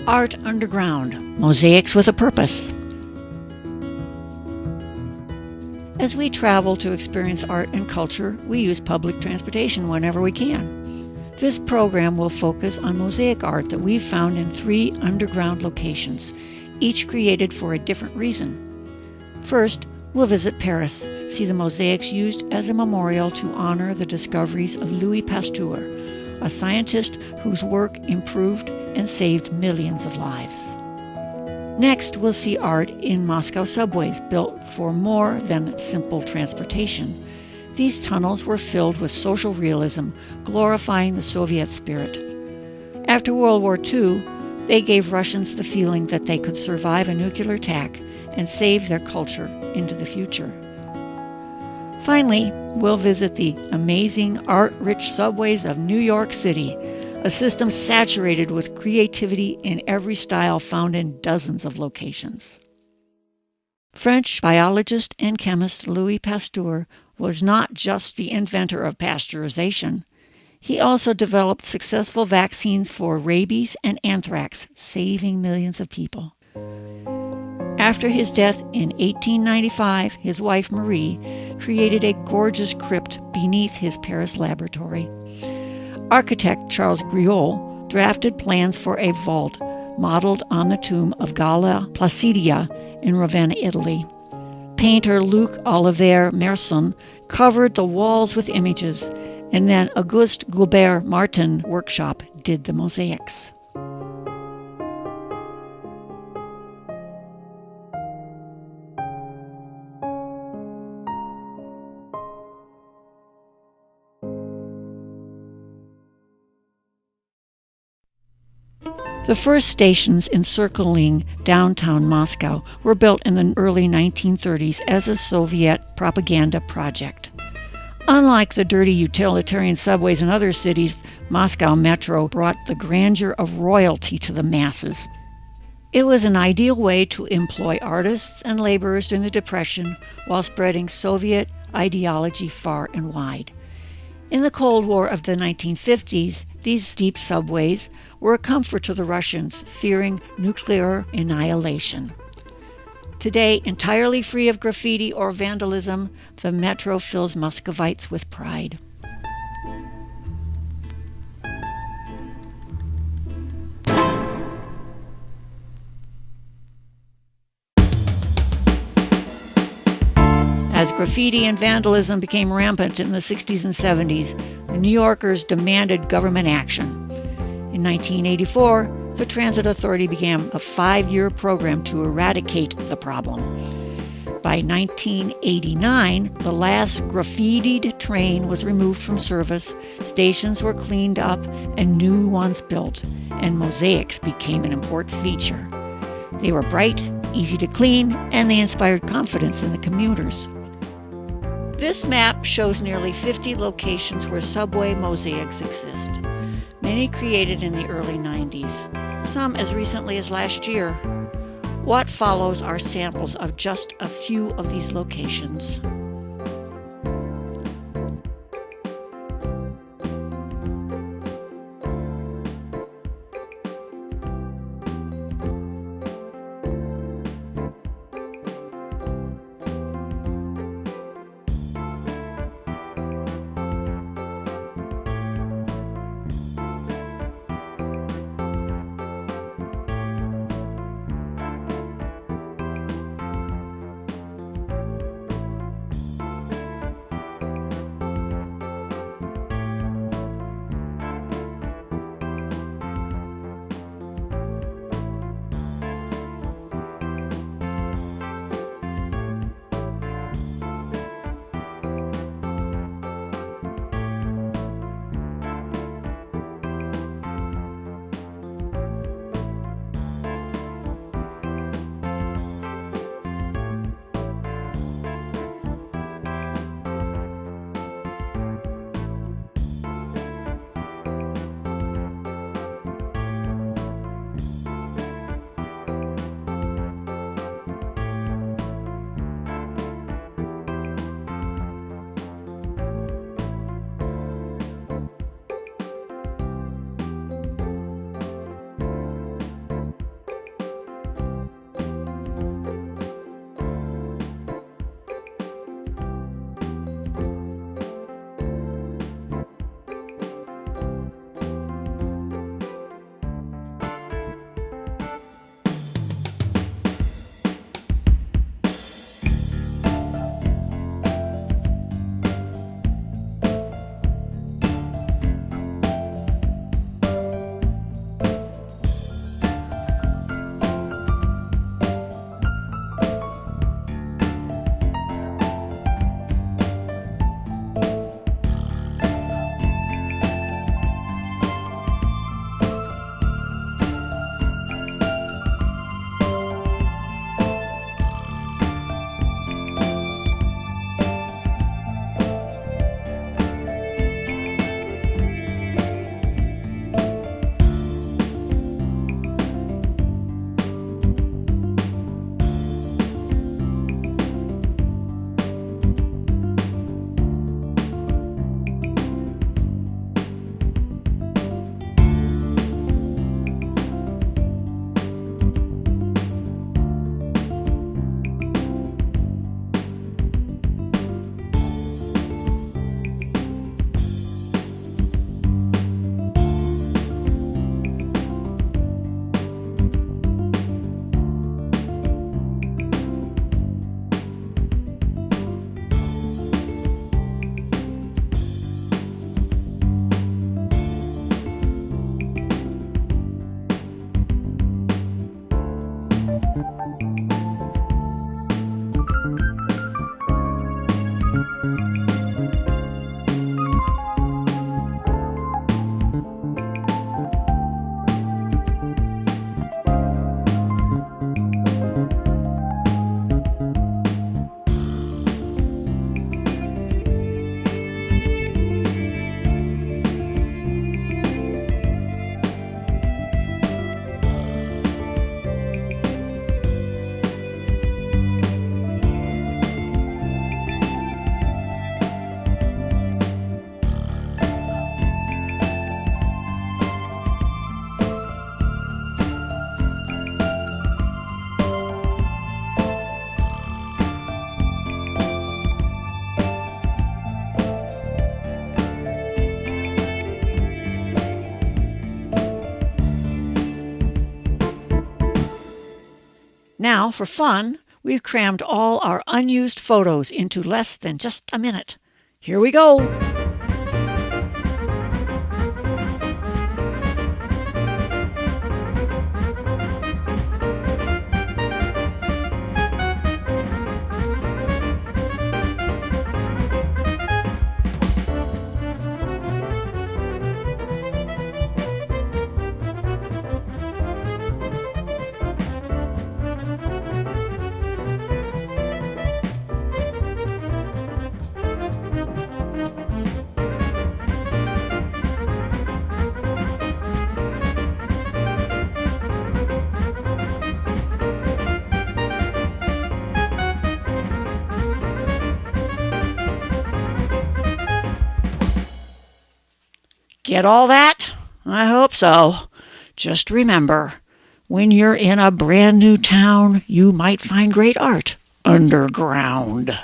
Art Underground, Mosaics with a Purpose. As we travel to experience art and culture, we use public transportation whenever we can. This program will focus on mosaic art that we've found in 3 underground locations, each created for a different reason. First, we'll visit Paris, see the mosaics used as a memorial to honor the discoveries of Louis Pasteur, a scientist whose work improved and saved millions of lives. Next, we'll see art in Moscow subways built for more than simple transportation. These tunnels were filled with social realism, glorifying the Soviet spirit. After World War II, they gave Russians the feeling that they could survive a nuclear attack and save their culture into the future. Finally, we'll visit the amazing art-rich subways of New York City, a system saturated with creativity in every style found in dozens of locations. French biologist and chemist Louis Pasteur was not just the inventor of pasteurization. He also developed successful vaccines for rabies and anthrax, saving millions of people. After his death in 1895, his wife Marie created a gorgeous crypt beneath his Paris laboratory. Architect Charles Griot drafted plans for a vault modeled on the tomb of Galla Placidia in Ravenna, Italy. Painter Luc Olivier Merson covered the walls with images, and then Auguste Gilbert Martin Workshop did the mosaics. The first stations encircling downtown Moscow were built in the early 1930s as a Soviet propaganda project. Unlike the dirty utilitarian subways in other cities, Moscow Metro brought the grandeur of royalty to the masses. It was an ideal way to employ artists and laborers during the Depression while spreading Soviet ideology far and wide. In the Cold War of the 1950s, these deep subways were a comfort to the Russians, fearing nuclear annihilation. Today, entirely free of graffiti or vandalism, the metro fills Muscovites with pride. As graffiti and vandalism became rampant in the 60s and 70s, the New Yorkers demanded government action. In 1984, the Transit Authority began a 5-year program to eradicate the problem. By 1989, the last graffitied train was removed from service, stations were cleaned up, and new ones built, and mosaics became an important feature. They were bright, easy to clean, and they inspired confidence in the commuters. This map shows nearly 50 locations where subway mosaics exist, many created in the early 90s, some as recently as last year. What follows are samples of just a few of these locations. Now, for fun, we've crammed all our unused photos into less than just a minute. Here we go! Get all that? I hope so. Just remember, when you're in a brand new town, you might find great art underground.